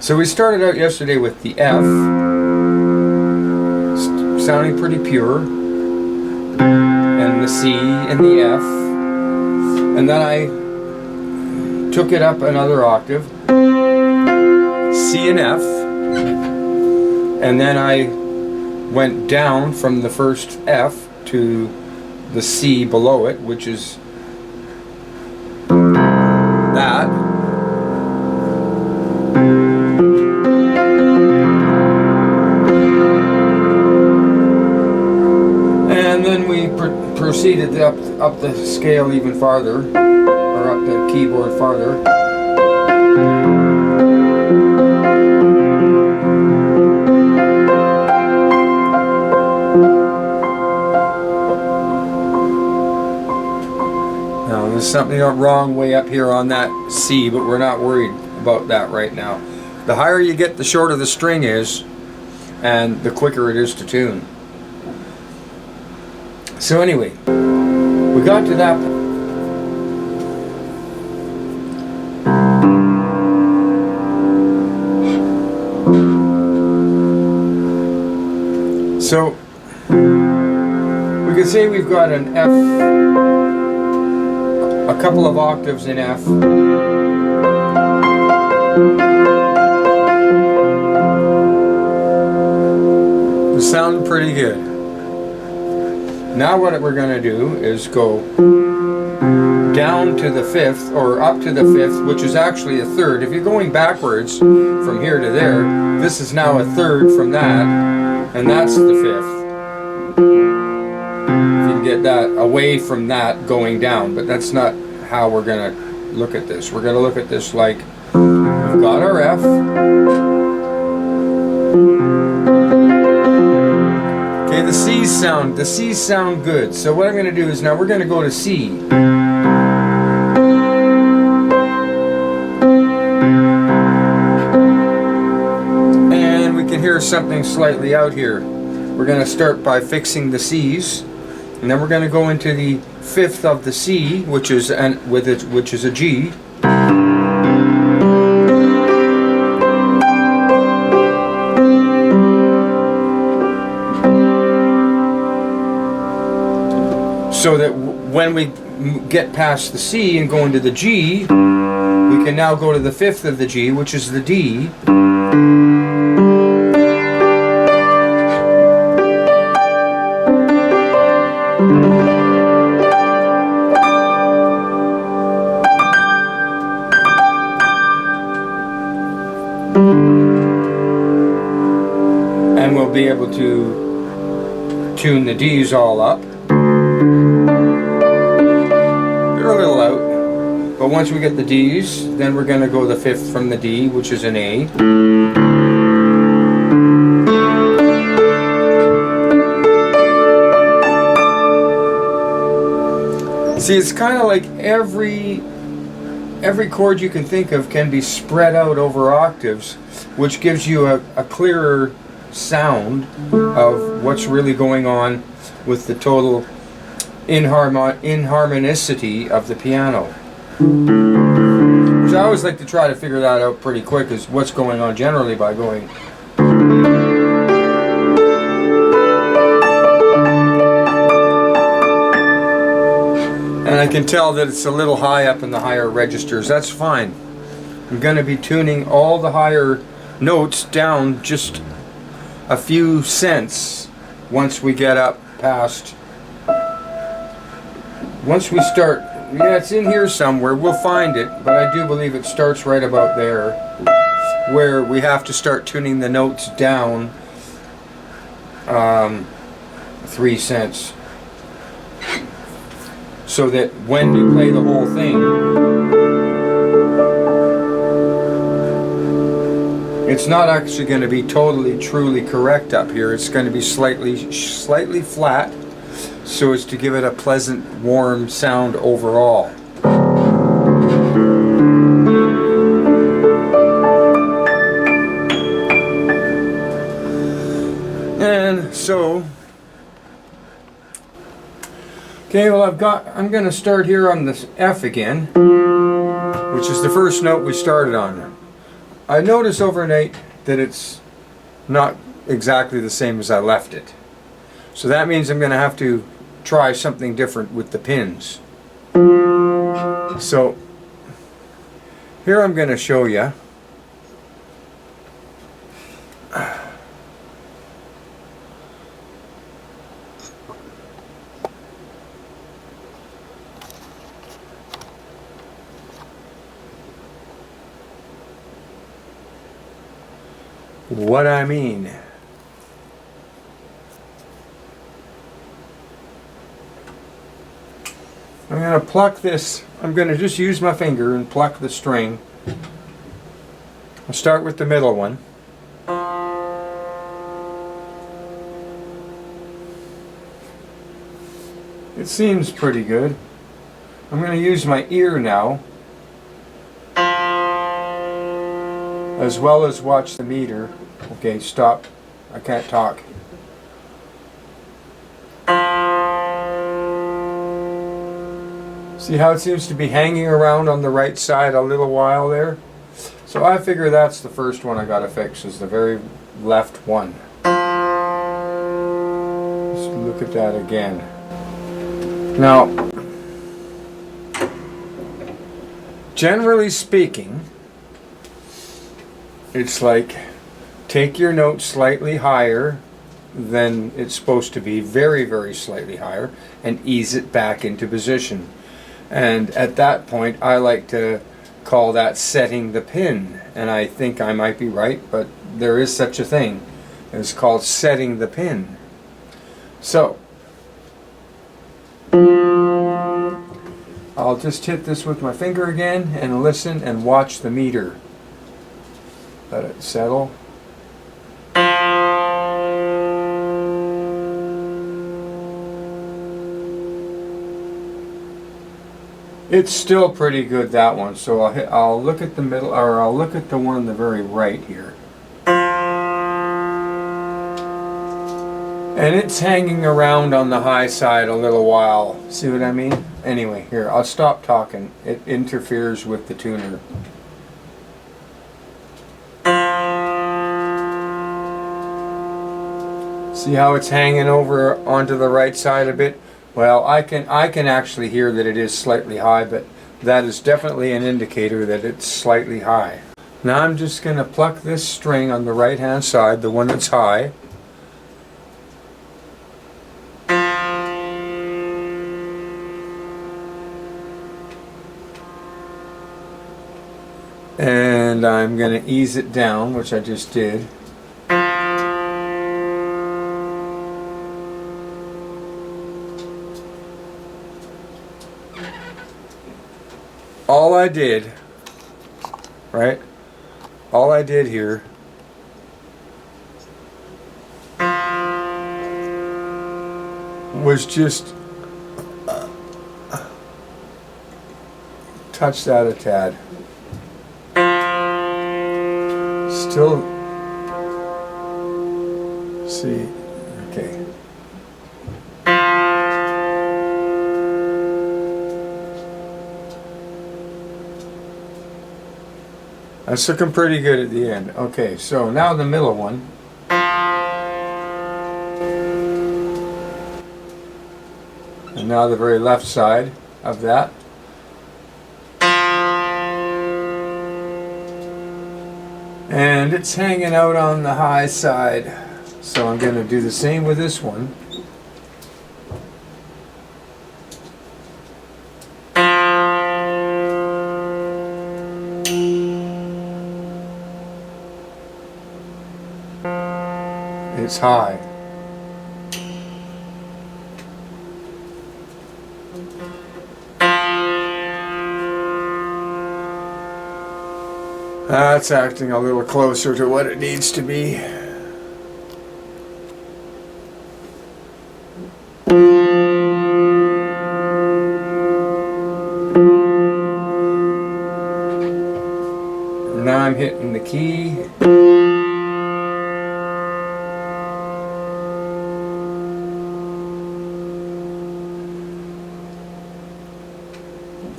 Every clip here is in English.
So we started out yesterday with the F, sounding pretty pure, and the C and the F, and then I took it up another octave, C and F, and then I went down from the first F to the C below it, which is that. And then we proceeded up the scale even farther, or up the keyboard farther. Now there's something wrong way up here on that C, but we're not worried about that right now. The higher you get, the shorter the string is, and the quicker it is to tune. So anyway, we got to that. So we could say we've got an F, a couple of octaves in F. It sounded pretty good. Now what we're going to do is go down to the fifth, or up to the fifth, which is actually a third. If you're going backwards from here to there, this is now a third from that, and that's the fifth. If you can get that away from that going down, but that's not how we're going to look at this. We're going to look at this like we've got our F. Okay, the C's sound good. So what I'm going to do is now we're going to go to C. And we can hear something slightly out here. We're going to start by fixing the C's, and then we're going to go into the fifth of the C, which is a G. So that when we get past the C and go into the G, we can now go to the fifth of the G, which is the D. And we'll be able to tune the D's all up. They're a little out, but once we get the D's, then we're going to go the fifth from the D, which is an A. See, it's kind of like every chord you can think of can be spread out over octaves, which gives you a clearer sound of what's really going on with the total inharmonicity of the piano. Which I always like to try to figure that out pretty quick, is what's going on generally by going. And I can tell that it's a little high up in the higher registers. That's fine. I'm going to be tuning all the higher notes down just a few cents once we get up past. Once we start, yeah, it's in here somewhere. We'll find it, but I do believe it starts right about there, where we have to start tuning the notes down 3 cents. So that when we play the whole thing, it's not actually going to be totally, truly correct up here. It's going to be slightly flat, so as to give it a pleasant, warm sound overall. And so, okay, well I'm going to start here on this F again, which is the first note we started on. I noticed overnight that it's not exactly the same as I left it. So that means I'm going to have to try something different with the pins. So here I'm going to show you what I mean. I'm going to pluck this. I'm going to just use my finger and pluck the string. I'll start with the middle one. It seems pretty good. I'm going to use my ear now, as well as watch the meter. Okay, stop. I can't talk. See how it seems to be hanging around on the right side a little while there? So I figure that's the first one I gotta fix, is the very left one. Let's look at that again. Now, generally speaking, it's like take your note slightly higher than it's supposed to be, very, very slightly higher, and ease it back into position. And at that point, I like to call that setting the pin. And I think I might be right, but there is such a thing. It's called setting the pin. So, I'll just hit this with my finger again and listen and watch the meter. Let it settle. It's still pretty good, that one. So I'll look at the middle, or I'll look at the one on the very right here. And it's hanging around on the high side a little while. See what I mean? Anyway, here, I'll stop talking. It interferes with the tuner. See how it's hanging over onto the right side a bit? Well, I can actually hear that it is slightly high, but that is definitely an indicator that it's slightly high. Now I'm just going to pluck this string on the right hand side, the one that's high. And I'm going to ease it down, which I just did. All I did, right? All I did here was just touch that a tad. Still, see, okay. That's looking pretty good at the end. Okay, so now the middle one. And now the very left side of that. And it's hanging out on the high side. So I'm going to do the same with this one. It's high. That's acting a little closer to what it needs to be. Now I'm hitting the key.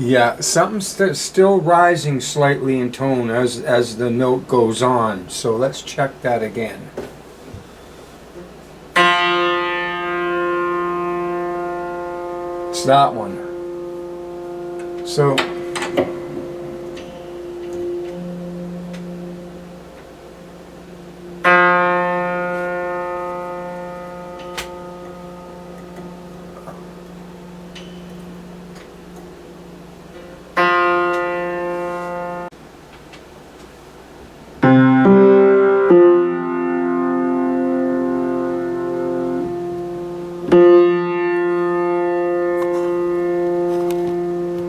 Yeah, something's still rising slightly in tone as the note goes on. So let's check that again. It's that one. So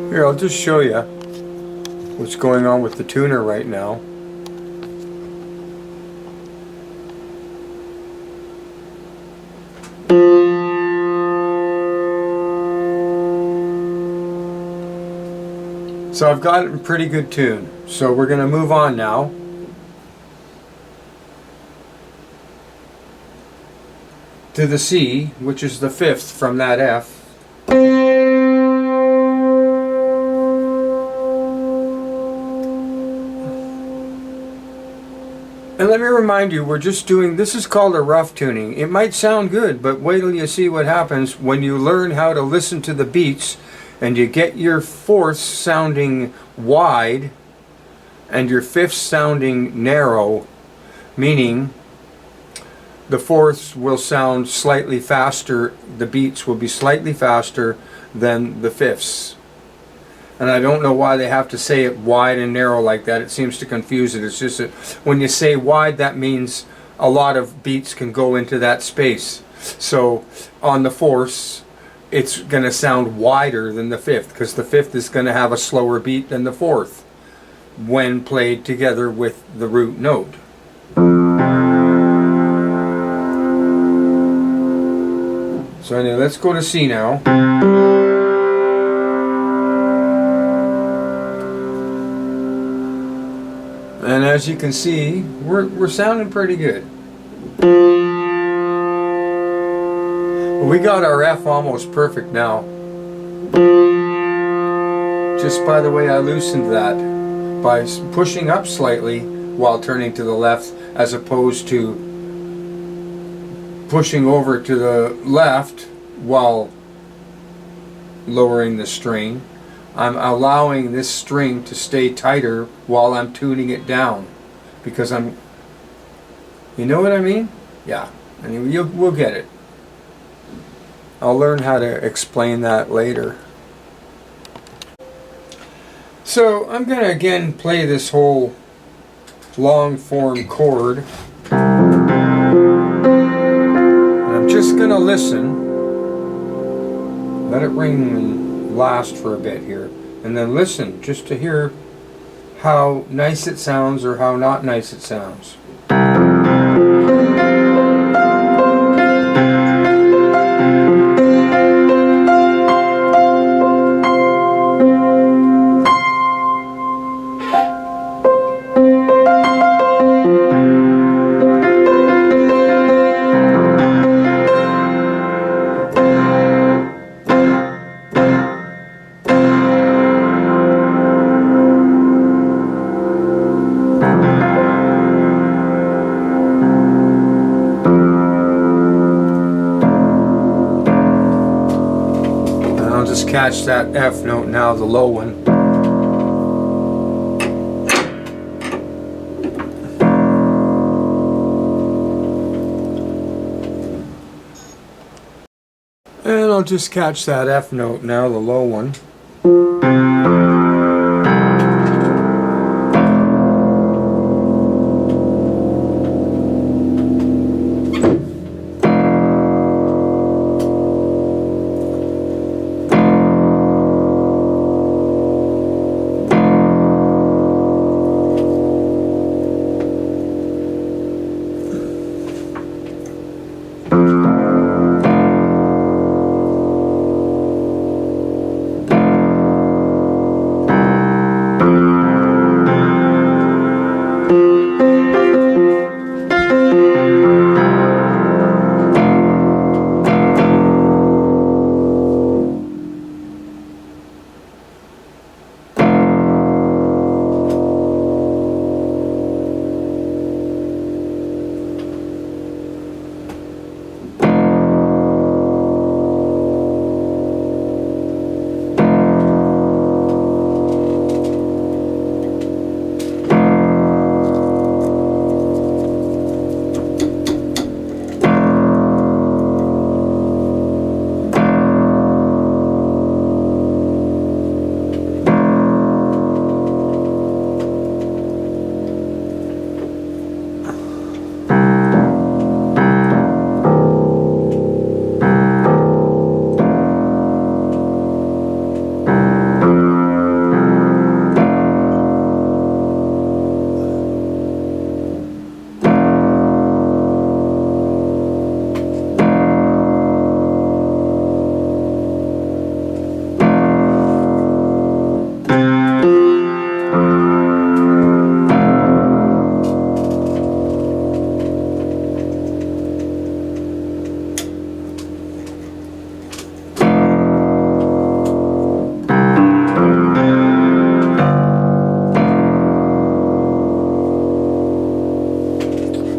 here, I'll just show you what's going on with the tuner right now. So I've got it in pretty good tune. So we're going to move on now. To the C, which is the fifth from that F. And let me remind you, we're just doing, this is called a rough tuning. It might sound good, but wait till you see what happens when you learn how to listen to the beats and you get your fourths sounding wide and your fifths sounding narrow, meaning the fourths will sound slightly faster, the beats will be slightly faster than the fifths. And I don't know why they have to say it wide and narrow like that. It seems to confuse it. It's just that when you say wide, that means a lot of beats can go into that space. So on the fourths, it's going to sound wider than the fifth, because the fifth is going to have a slower beat than the fourth when played together with the root note. So anyway, let's go to C now. And as you can see, we're sounding pretty good. We got our F almost perfect now. Just by the way I loosened that, by pushing up slightly while turning to the left, as opposed to pushing over to the left while lowering the string. I'm allowing this string to stay tighter while I'm tuning it down, because you know what I mean? Yeah, anyway, we'll get it. I'll learn how to explain that later. So I'm going to again play this whole long form chord. And I'm just going to listen, let it ring and last for a bit here, and then listen just to hear how nice it sounds or how not nice it sounds. Catch that F note now, the low one. And I'll just catch that F note now, the low one.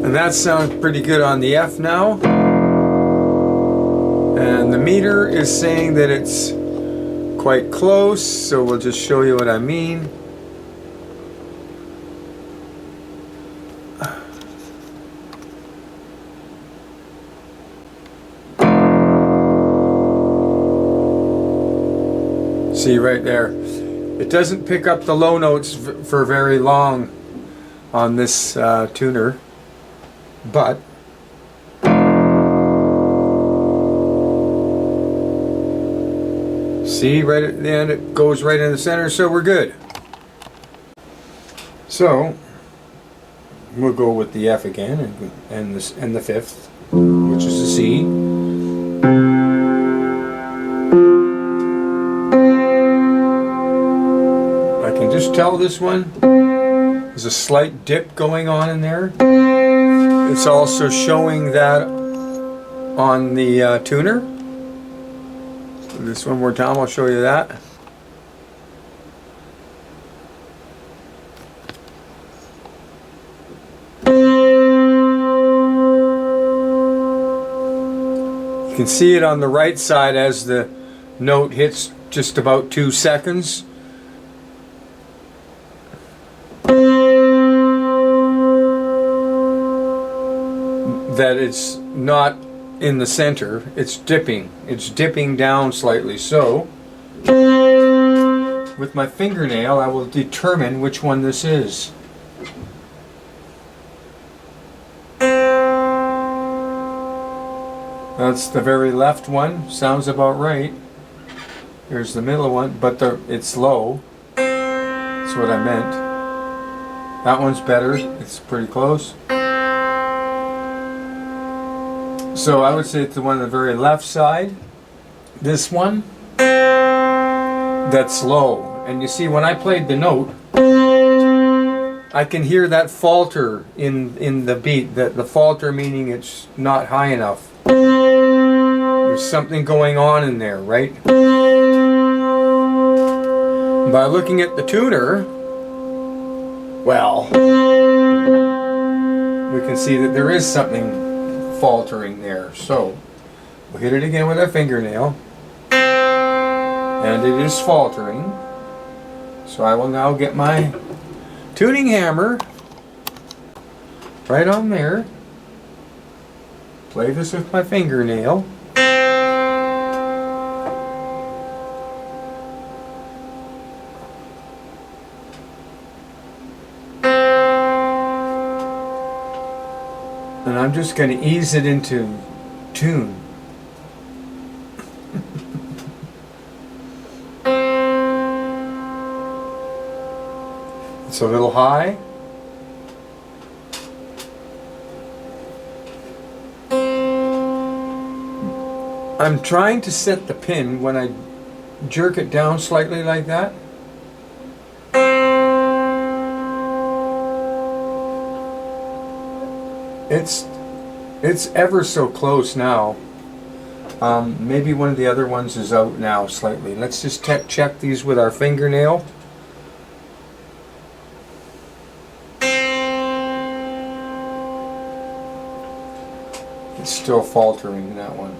And that sounds pretty good on the F now. And the meter is saying that it's quite close, so we'll just show you what I mean. See right there, it doesn't pick up the low notes for very long on this tuner, but see right at the end it goes right in the center, so we're good. So we'll go with the F again and the fifth, which is the C. Just tell this one there's a slight dip going on in there. It's also showing that on the tuner. This one more time, I'll show you that. You can see it on the right side as the note hits just about 2 seconds. That it's not in the center, it's dipping down slightly. So with my fingernail I will determine which one this is. That's the very left one, sounds about right. Here's the middle one, but it's low. That's what I meant. That one's better, it's pretty close. So I would say it's the one on the very left side. This one, that's low. And you see, when I played the note, I can hear that falter in the beat. The falter meaning it's not high enough. There's something going on in there, right? By looking at the tuner, well, we can see that there is something faltering there. So we'll hit it again with our fingernail, and it is faltering. So I will now get my tuning hammer right on there, play this with my fingernail, and I'm just going to ease it into tune. It's a little high. I'm trying to set the pin when I jerk it down slightly like that. It's ever so close now. Maybe one of the other ones is out now slightly. Let's just check these with our fingernail. It's still faltering, that one.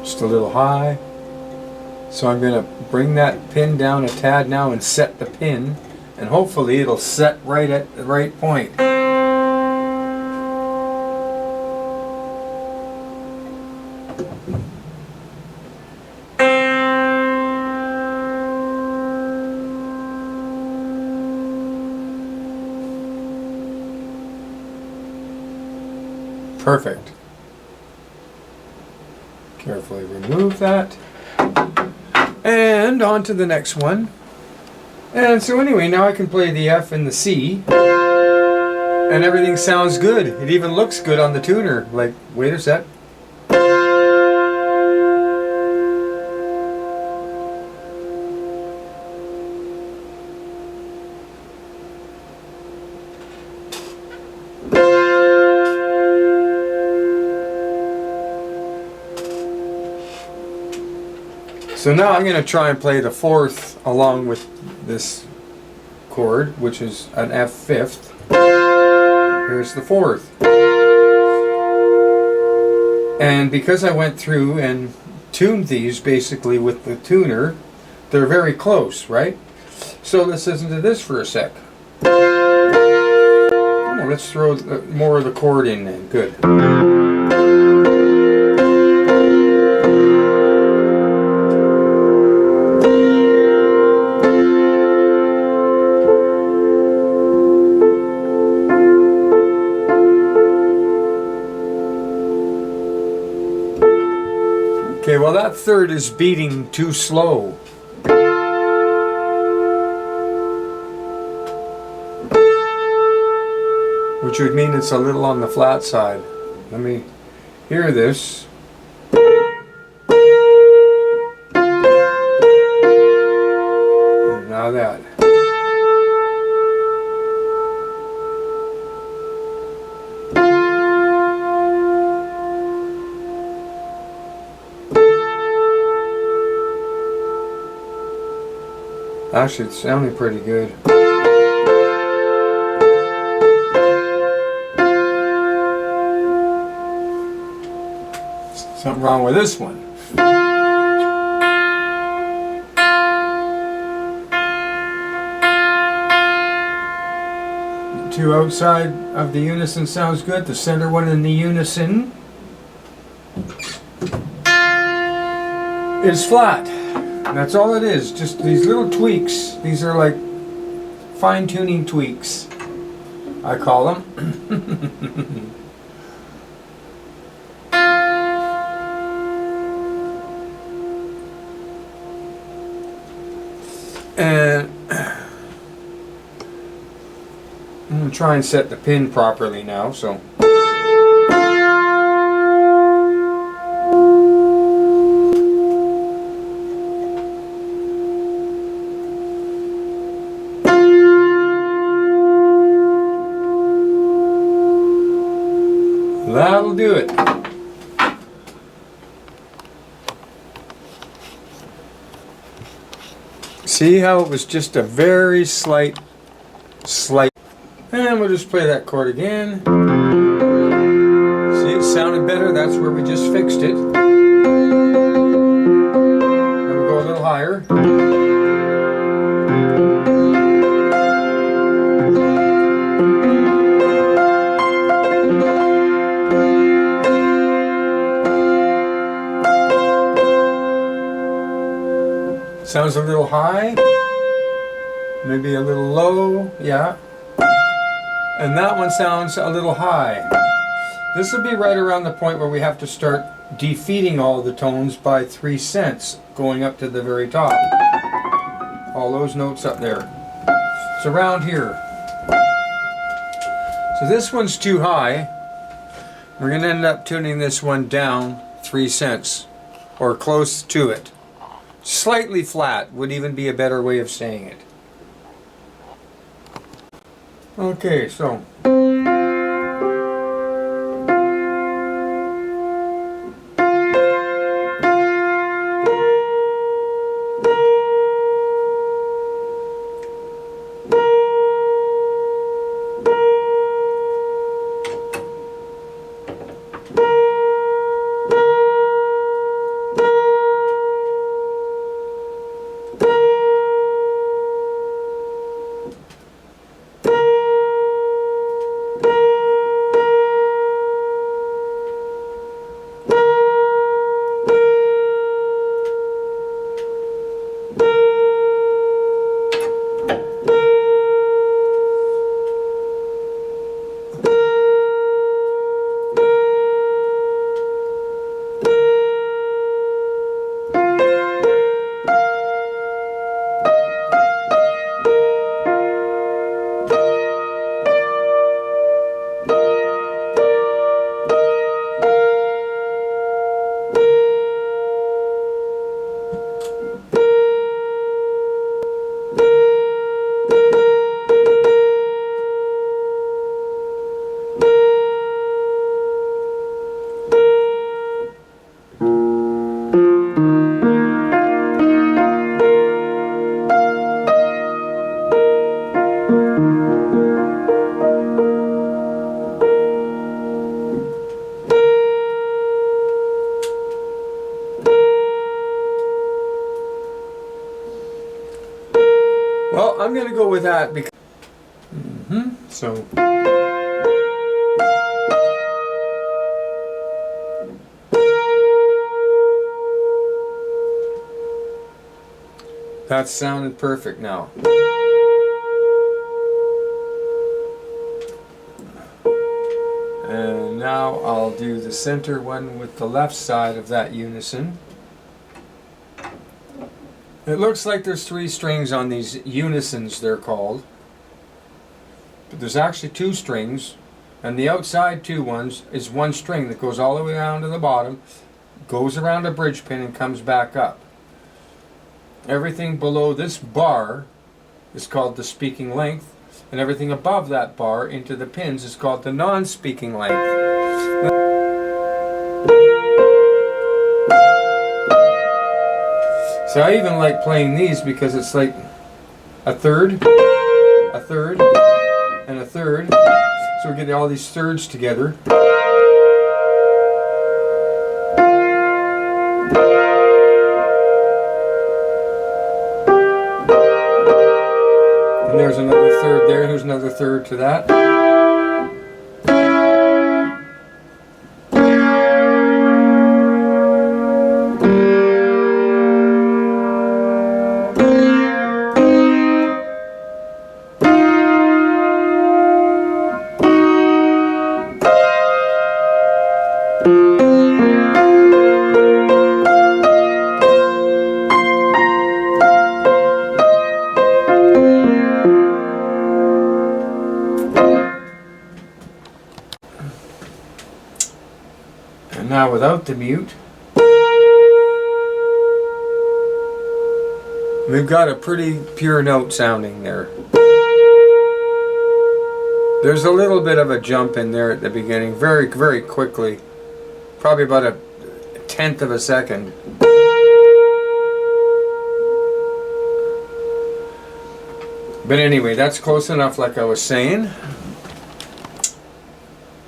Just a little high. So I'm going to bring that pin down a tad now and set the pin, and hopefully it'll set right at the right point. Perfect. Carefully remove that. And on to the next one. And so anyway, now I can play the F and the C. And everything sounds good. It even looks good on the tuner. Like, wait a sec. So now I'm going to try and play the fourth along with this chord, which is an F fifth. Here's the fourth. And because I went through and tuned these basically with the tuner, they're very close, right? So let's listen to this for a sec. Oh, let's throw more of the chord in then. Good. Okay, well that third is beating too slow. Which would mean it's a little on the flat side. Let me hear this. And now that. Actually, it's sounding pretty good. Something wrong with this one. The two outside of the unison sounds good. The center one in the unison is flat. That's all it is. Just these little tweaks. These are like fine-tuning tweaks, I call them. And I'm going to try and set the pin properly now, so. That'll do it. See how it was just a very slight. And we'll just play that chord again. See, it sounded better. That's where we just fixed it. And we'll go a little higher. Sounds a little high, maybe a little low, yeah. And that one sounds a little high. This will be right around the point where we have to start defeating all the tones by 3 cents, going up to the very top. All those notes up there. It's around here. So this one's too high. We're going to end up tuning this one down 3 cents, or close to it. Slightly flat would even be a better way of saying it. Okay, so. going to go with that because so that sounded perfect now. And now I'll do the center one with the left side of that unison. It looks like there's 3 strings on these unisons, they're called. But there's actually 2 strings, and the outside 2 ones is 1 string that goes all the way down to the bottom, goes around a bridge pin and comes back up. Everything below this bar is called the speaking length, and everything above that bar into the pins is called the non-speaking length. So I even like playing these because it's like a third, and a third. So we get all these thirds together. And there's another third there, there's another third to that. And now without the mute, we've got a pretty pure note sounding there. There's a little bit of a jump in there at the beginning, very, very quickly, probably about a 1/10 of a second. But anyway, that's close enough like I was saying.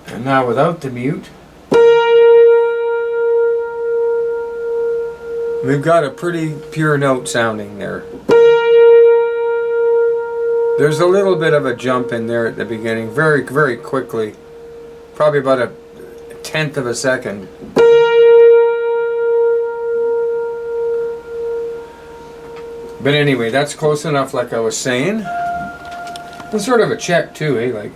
And now without the mute, we've got a pretty pure note sounding there. There's a little bit of a jump in there at the beginning, very, very quickly, probably about a 1/10 of a second. But anyway, that's close enough like I was saying. It's sort of a check too, eh? Like.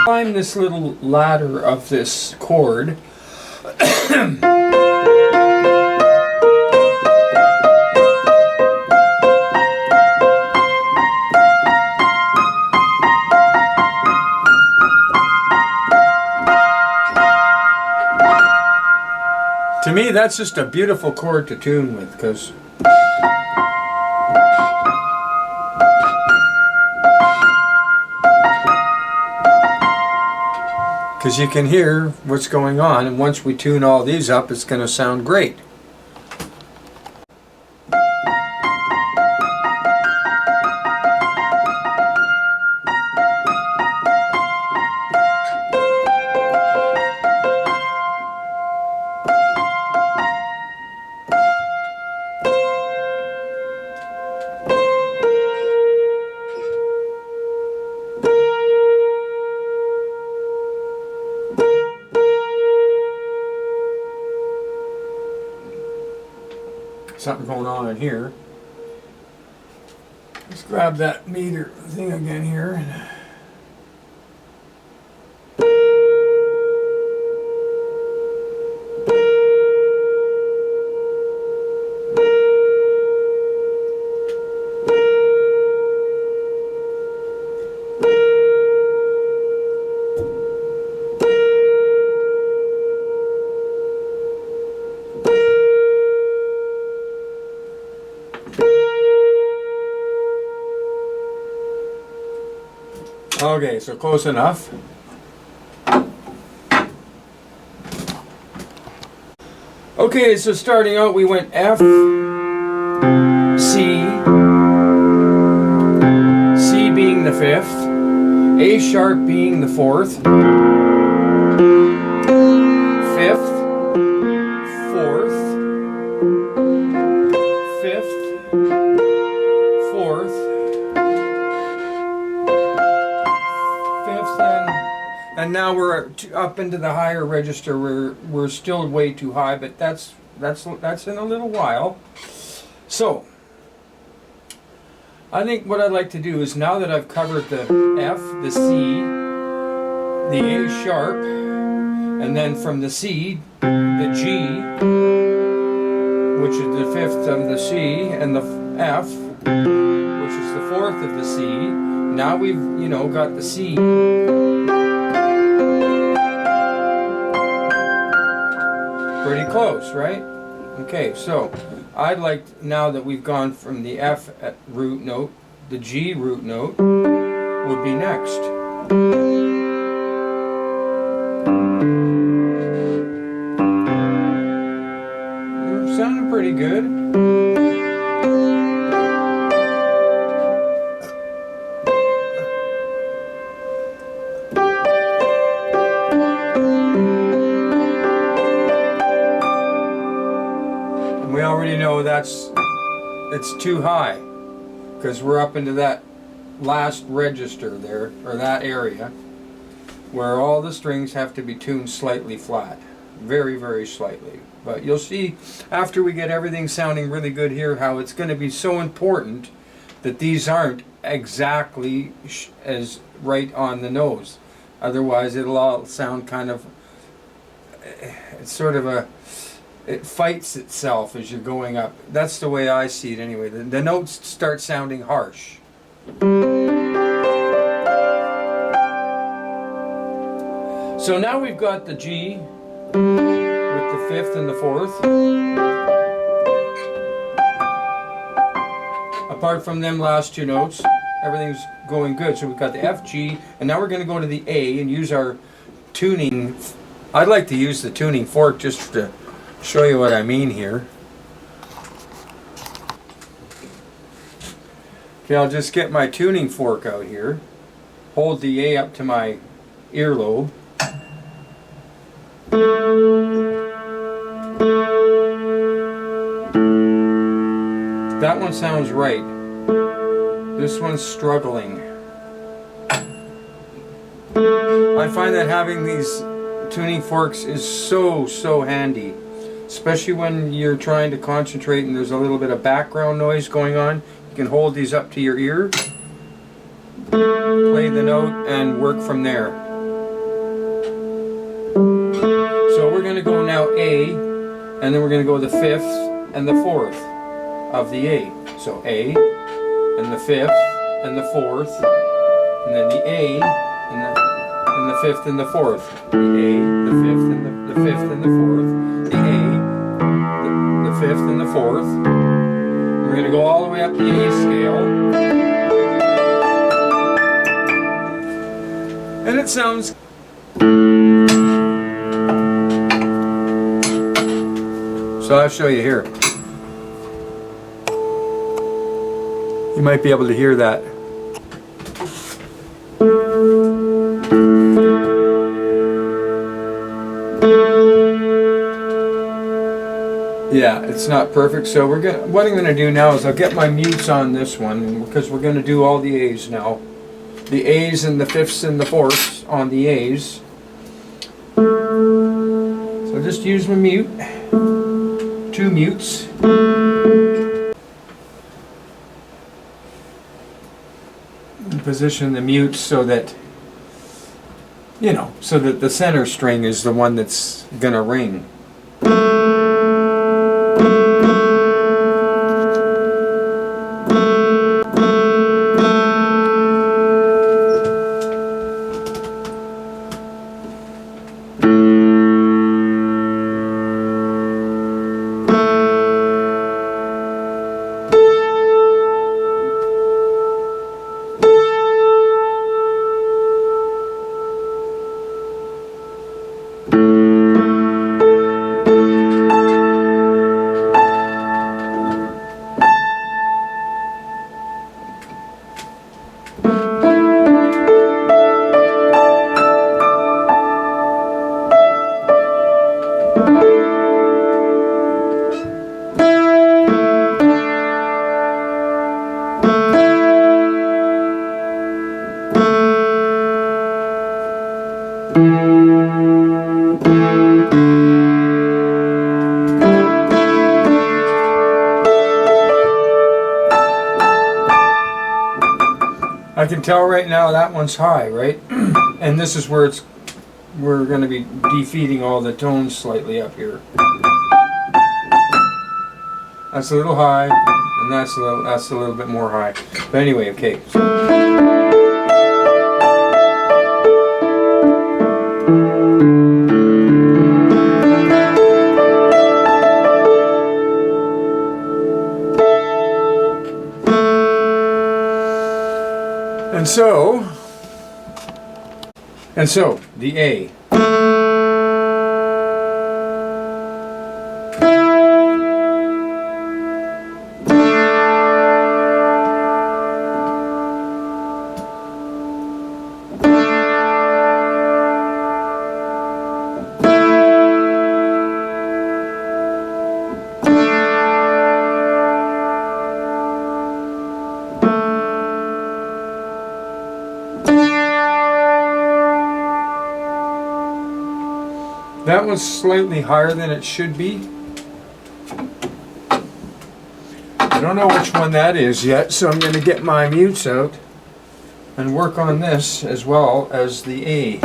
Climb this little ladder of this chord. To me, that's just a beautiful chord to tune with, because you can hear what's going on, and once we tune all these up, it's going to sound great. Something going on in here. Let's grab that meter thing again here. Okay, so close enough. Okay, so starting out we went F, C, C being the 5th, A sharp being the 4th, 5th, 4th, And now we're up into the higher register. We're still way too high, but that's in a little while. So I think what I'd like to do is, now that I've covered the F, the C, the A sharp, and then from the C, the G, which is the fifth of the C, and the F, which is the fourth of the C. Now we've, you know, got the C. Pretty close, right? Okay, so I'd like, now that we've gone from the F root note, the G root note would be next. Sounding pretty good. We already know it's too high, because we're up into that last register there, or that area, where all the strings have to be tuned slightly flat. Very, very slightly. But you'll see after we get everything sounding really good here how it's going to be so important that these aren't exactly as right on the nose. Otherwise it'll all sound kind of, it's sort of a, it fights itself as you're going up. That's the way I see it anyway. The notes start sounding harsh. So now we've got the G with the fifth and the fourth. Apart from them last two notes, everything's going good. So we've got the F, G, and now we're going to go to the A and use our tuning. I'd like to use the tuning fork just to show you what I mean here. Okay, I'll just get my tuning fork out here. Hold the A up to my earlobe. That one sounds right. This one's struggling. I find that having these tuning forks is so handy, especially when you're trying to concentrate and there's a little bit of background noise going on. You can hold these up to your ear, play the note, and work from there. So we're going to go now A, and then we're going to go the fifth and the fourth of the A. So A, and the fifth, and the fourth, and then the A, and the fifth and the fourth. The A, the fifth, and the fifth and the fourth. The A, the fifth and the fourth. We're going to go all the way up the A scale. And it sounds... So I'll show you here. You might be able to hear that. Yeah, it's not perfect. So what I'm going to do now is I'll get my mutes on this one, because we're going to do all the A's now. The A's and the fifths and the fourths on the A's. So just use my mute. 2 mutes. Position the mutes so that, you know, so that the center string is the one that's gonna ring. I can tell right now that one's high, right? And this is where we're going to be defeating all the tones slightly up here. That's a little high, and that's a little bit more high. But anyway, okay. And so the A. That one's slightly higher than it should be. I don't know which one that is yet, so I'm going to get my mutes out and work on this as well as the A.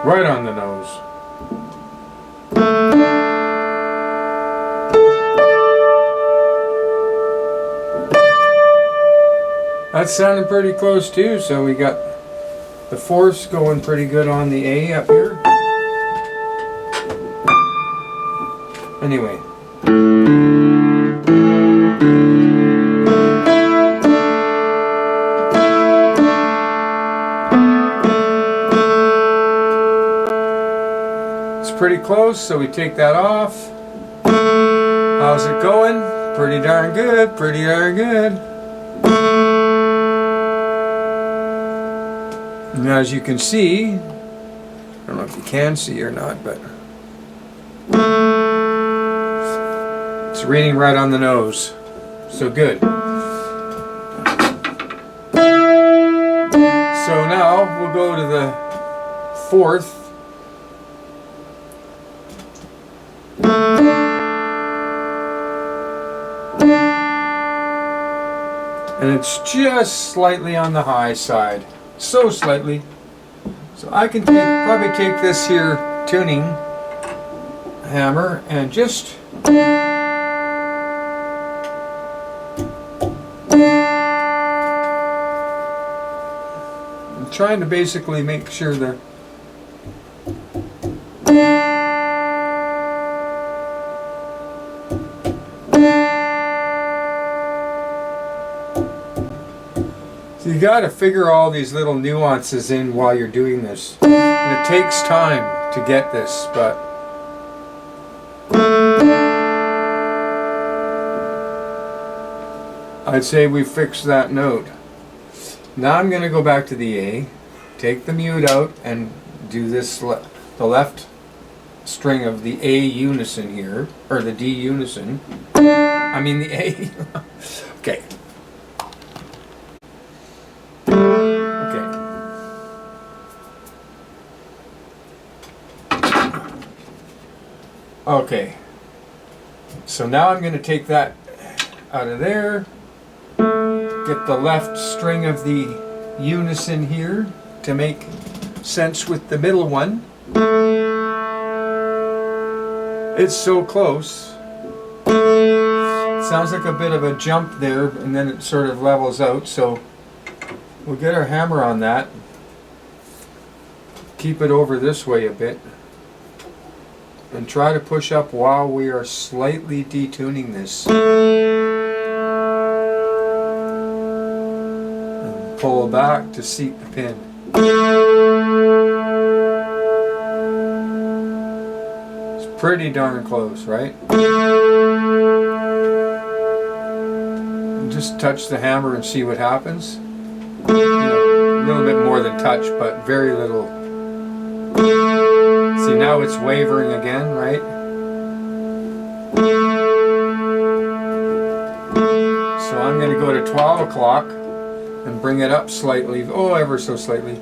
Right on the nose. That's sounding pretty close too, so we got the fourths going pretty good on the A up here. Anyway. It's pretty close, so we take that off. How's it going? Pretty darn good, pretty darn good. Now, as you can see, I don't know if you can see or not, but it's reading right on the nose. So good. So now we'll go to the fourth. And it's just slightly on the high side. So slightly. So I can probably take this here tuning hammer and just I'm trying to basically make sure that you got to figure all these little nuances in while you're doing this. And it takes time to get this, but I'd say we fixed that note. Now I'm going to go back to the A, take the mute out, and do this, the left string of the A unison here, or the D unison. I mean the A. Okay. Okay, so now I'm going to take that out of there, get the left string of the unison here to make sense with the middle one. It's so close. It sounds like a bit of a jump there, and then it sort of levels out, so we'll get our hammer on that, keep it over this way a bit, and try to push up while we are slightly detuning this. And pull back to seat the pin. It's pretty darn close, right? And just touch the hammer and see what happens. You know, a little bit more than touch, but very little. See, now it's wavering again, right? So I'm going to go to 12 o'clock and bring it up slightly, oh, ever so slightly.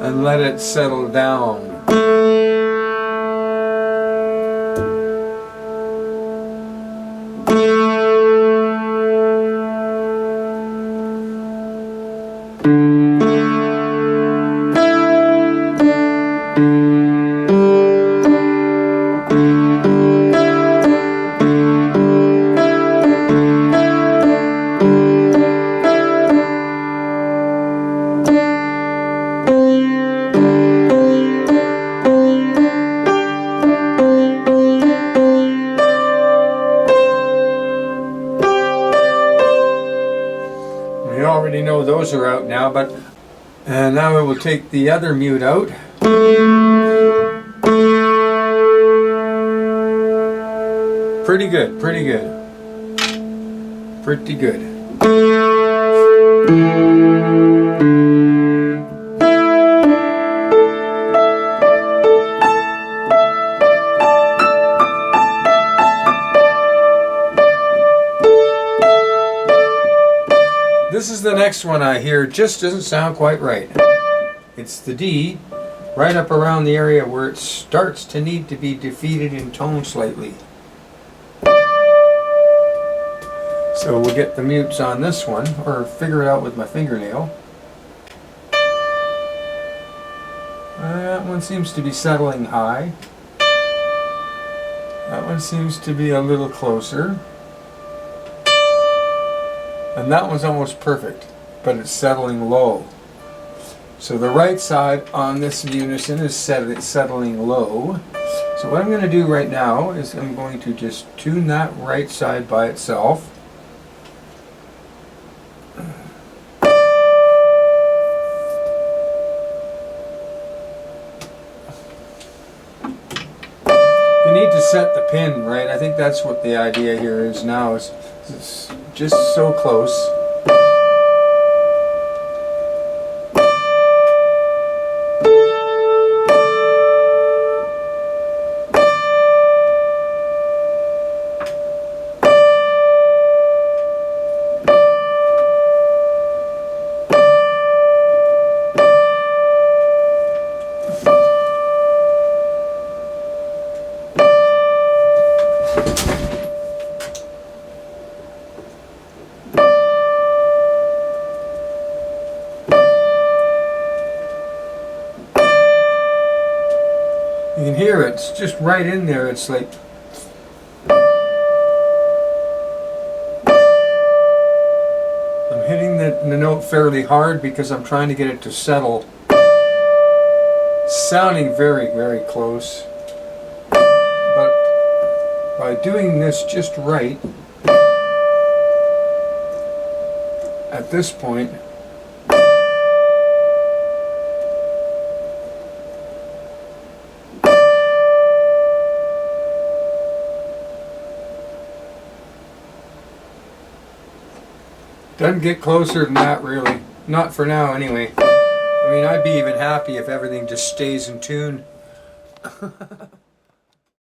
and let it settle down. You already know those are out now, but now we will take the other mute out. Pretty good, pretty good. Pretty good. This is the next one I hear, just doesn't sound quite right. It's the D, right up around the area where it starts to need to be defeated in tone slightly. So we'll get the mutes on this one, or figure it out with my fingernail. That one seems to be settling high. That one seems to be a little closer. And that one's almost perfect, but it's settling low. So the right side on this unison is settling low. So what I'm going to do right now is I'm going to just tune that right side by itself. You need to set the pin right. I think that's what the idea here is now. Is it's just so close. You can hear it, it's just right in there, it's like... I'm hitting the note fairly hard because I'm trying to get it to settle. Sounding very, very close. But by doing this just right, at this point, doesn't get closer than that really. Not for now anyway. I mean, I'd be even happy if everything just stays in tune.